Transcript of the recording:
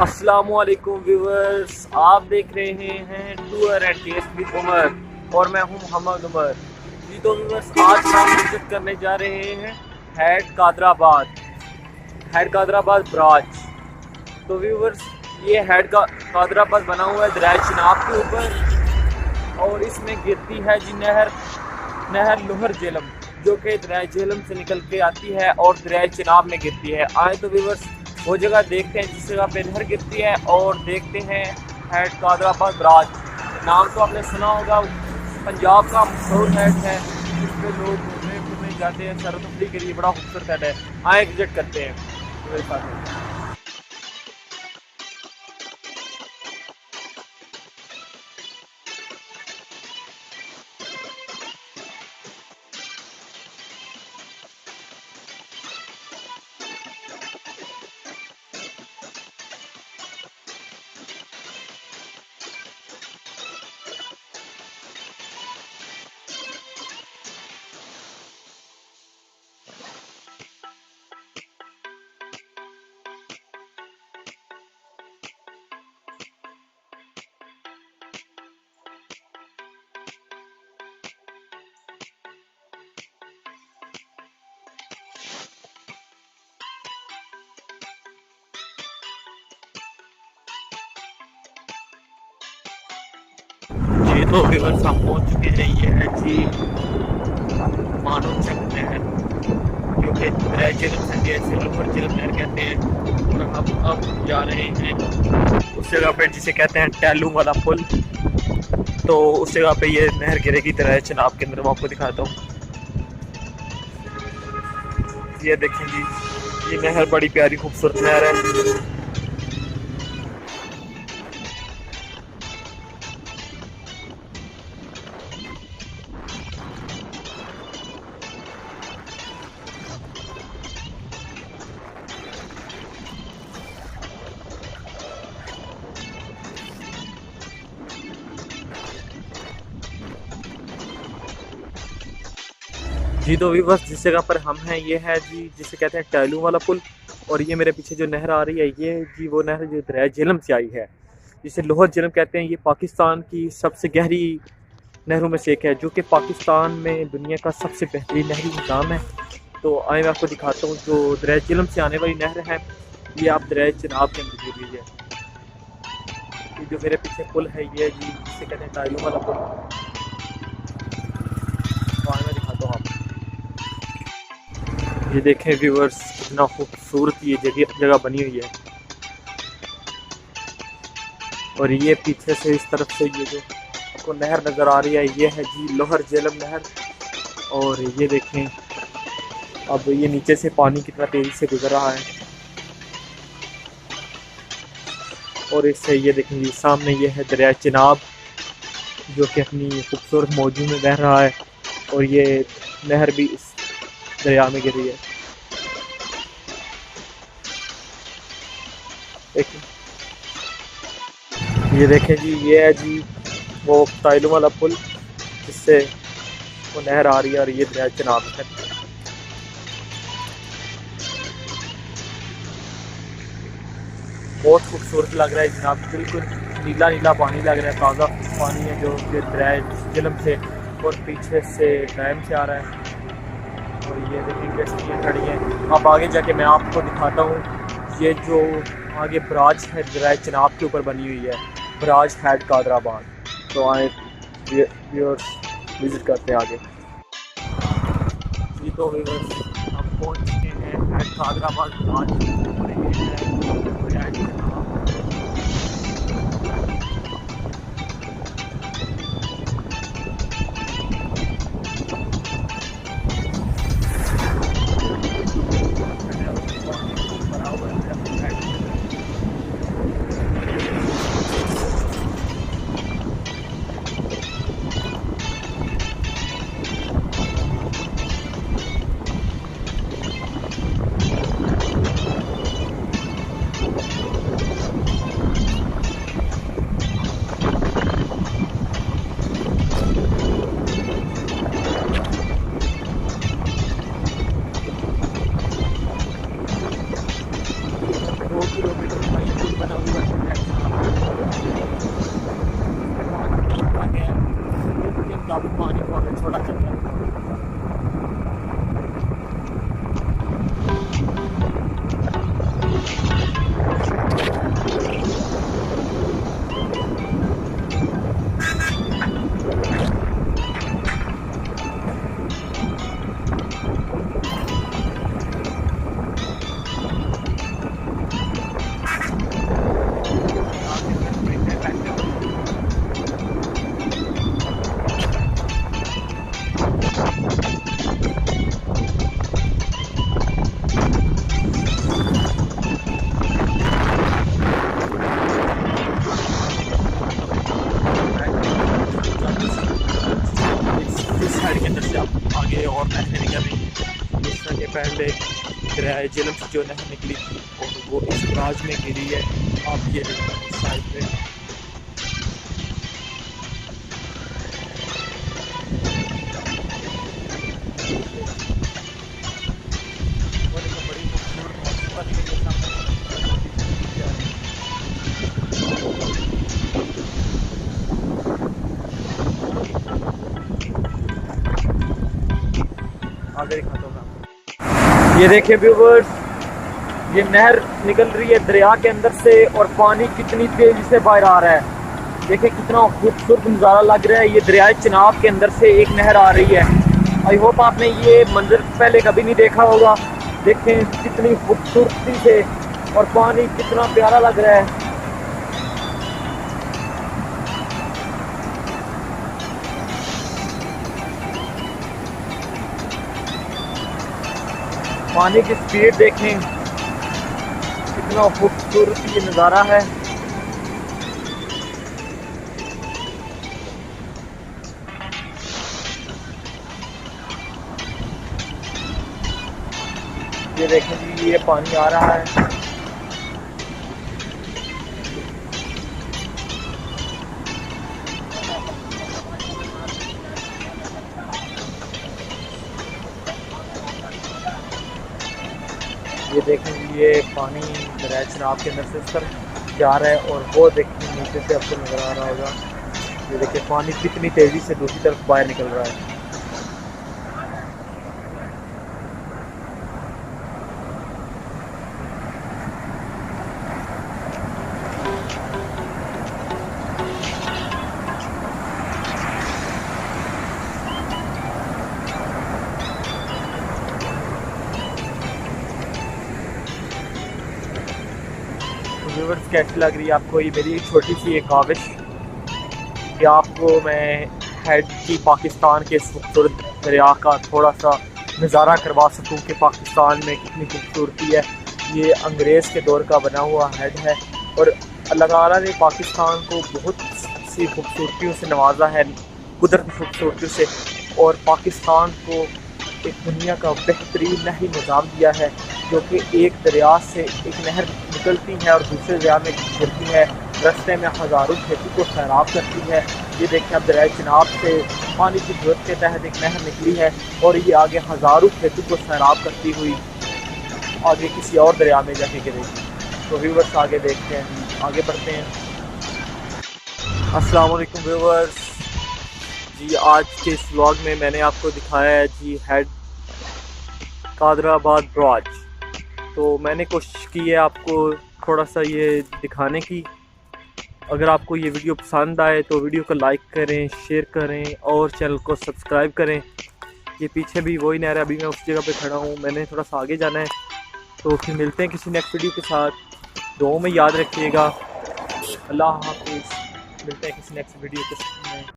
अस्सलामुअलैकुम व्यूवर्स, आप देख रहे हैं tour and taste with Umar और मैं हूं मोहम्मद उमर जी। तो व्यूवर्स, आज हम विजिट करने जा रहे हैं हेड कादराबाद ब्राज। तो व्यूवर्स, ये कादराबाद बना हुआ है दरिया चिनाब के ऊपर और इसमें गिरती है जी नहर लोहर झेलम, जो कि दरिया झेलम से निकल के आती है और दरिया चिनाब में गिरती है। आए तो व्यूवर्स वो जगह देखते हैं जिस जगह पे नहर गिरती है और देखते हैं हेड कादराबाद ब्राज। नाम तो आपने सुना होगा, पंजाब का मशहूर हेड है, जिस पे लोग घूमने फिरने जाते हैं, सैर तफरीह के लिए। बड़ा खूबसूरत हेड है, आए विजिट करते हैं मेरे साथ। जी तो व्यूअर्स, हम पहुंच चुके हैं। ये है जी मानव चक नहर, जो कि दरिया झेलम से जैसे लोअर झेलम नहर कहते हैं। और हम अब जा रहे हैं उस जगह पे जिसे कहते हैं टैलू वाला पुल। तो उस जगह पे ये नहर गिरेगी दरिया चिनाब के अंदर। मैं आपको दिखाता हूँ, ये देखें जी, ये नहर बड़ी प्यारी खूबसूरत नहर है। जी तो व्यूअर्स, जिस जगह पर हम हैं ये है जी जिसे कहते हैं टैलू वाला पुल। और ये मेरे पीछे जो नहर आ रही है, ये जी वो नहर जो दरिया झेलम से आई है, जिसे लोहर झेलम कहते हैं। ये पाकिस्तान की सबसे गहरी नहरों में से एक है, जो कि पाकिस्तान में दुनिया का सबसे बेहतरीन नहरी निज़ाम है। तो आए मैं आपको दिखाता हूँ, जो दरिया झेलम से आने वाली नहर है, ये आप दरिया चिनाब के अंदर देख लीजिए। ये जो मेरे पीछे पुल है, ये जी जिसे कहते हैं टैलू वाला पुल। तो आए मैं दिखाता हूँ आपको। ये देखें व्यूअर्स, कितना खूबसूरत ये जगह बनी हुई है। और ये पीछे से इस तरफ से ये जो आपको नहर नज़र आ रही है, ये है जी लोहर झेलम नहर। और ये देखें, अब ये नीचे से पानी कितना तेज़ी से गुजर रहा है। और इससे ये देखें जी सामने ये है दरिया चिनाब, जो कि अपनी खूबसूरत मौजू में बह रहा है। और ये नहर भी इस दरिया में गिर रही है। देखिए, ये देखें जी, ये है जी वो टाइलों वाला पुल, जिससे वो नहर आ रही है और ये दरिया चिनाब है। बहुत खूबसूरत लग रहा है जनाब, बिल्कुल नीला नीला पानी लग रहा है, ताज़ा पानी है जो कि दरिया झेलम से और पीछे से डैम से आ रहा है। और ये देखिए कैसी खड़ी हैं। अब आगे जाके मैं आपको दिखाता हूँ, ये जो आगे ब्राज है दरिया चिनाब के ऊपर बनी हुई है, ब्राज हेड कादराबाद। तो आए व्यूअर्स विज़िट करते हैं आगे। जी तो व्यूअर्स, हम पहुँच चुके हैं हेड कादराबाद ब्राज। और ये है दरिया चिनाब। बना हुआ है। काफी पानी बहुत छोटा चल रहा है। साइड के अंदर से आप आगे और नहरें निकल रही हैं। जिस तरह के पहले दरियाए झेलम से जो नहर निकली थी और वो इस ब्राज में गिरी है। आप ये देखिए साइड पे बड़ी आगे दिखाता हूँ मैं। ये देखिए व्यूवर्स, ये नहर निकल रही है दरिया के अंदर से और पानी कितनी तेजी से बाहर आ रहा है। देखिए कितना खूबसूरत नज़ारा लग रहा है। ये दरियाए चिनाब के अंदर से एक नहर आ रही है। आई होप आपने ये मंजर पहले कभी नहीं देखा होगा। देखें कितनी खूबसूरती से और पानी कितना प्यारा लग रहा है। पानी की स्पीड देखें, कितना खूबसूरत ये नज़ारा है। ये देखें जी, ये पानी आ रहा है। ये देखें ये पानी दरिया चिनाब के अंदर से इस तरफ जा रहा है और वो देखिए नीचे से आपको नज़र आ रहा होगा। ये देखिए पानी कितनी तेज़ी से दूसरी तरफ बाहर निकल रहा है। व्यूअर्स, कैसी लग रही है आपको ये मेरी छोटी सी एक काविश कि आपको मैं हेड की पाकिस्तान के खूबसूरत दरिया का थोड़ा सा नज़ारा करवा सकूं कि पाकिस्तान में कितनी खूबसूरती है। ये अंग्रेज़ के दौर का बना हुआ हेड है और अल्लाह ताला ने पाकिस्तान को बहुत सी खूबसूरतियों से नवाजा है, कुदरती खूबसूरतियों से, और पाकिस्तान को एक दुनिया का बेहतरीन नहरी निज़ाम दिया है जो कि एक दरिया से एक नहर निकलती है और दूसरे दरिया में गिरती है। रास्ते में हज़ारों खेती को सैराब करती है। ये देखिए अब दरिया चिनाब से पानी की जरूरत के तहत एक नहर निकली है और ये आगे हज़ारों खेती को सैराब करती हुई आगे किसी और दरिया में जाके गिरेगी। तो व्यूवर्स आगे देखते हैं, आगे बढ़ते हैं। अस्सलाम वालेकुम व्यूवर्स जी, आज के इस व्लॉग में मैंने आपको दिखाया है जी हेड कादराबाद ब्राज। तो मैंने कोशिश की है आपको थोड़ा सा ये दिखाने की। अगर आपको ये वीडियो पसंद आए तो वीडियो को लाइक करें, शेयर करें और चैनल को सब्सक्राइब करें। ये पीछे भी वही नहर है, अभी मैं उस जगह पे खड़ा हूँ, मैंने थोड़ा सा आगे जाना है। तो फिर मिलते हैं किसी नेक्स्ट वीडियो के साथ। दुआओं में याद रखिएगा। अल्लाह हाफिज़। मिलते हैं किसी नेक्स्ट वीडियो के साथ।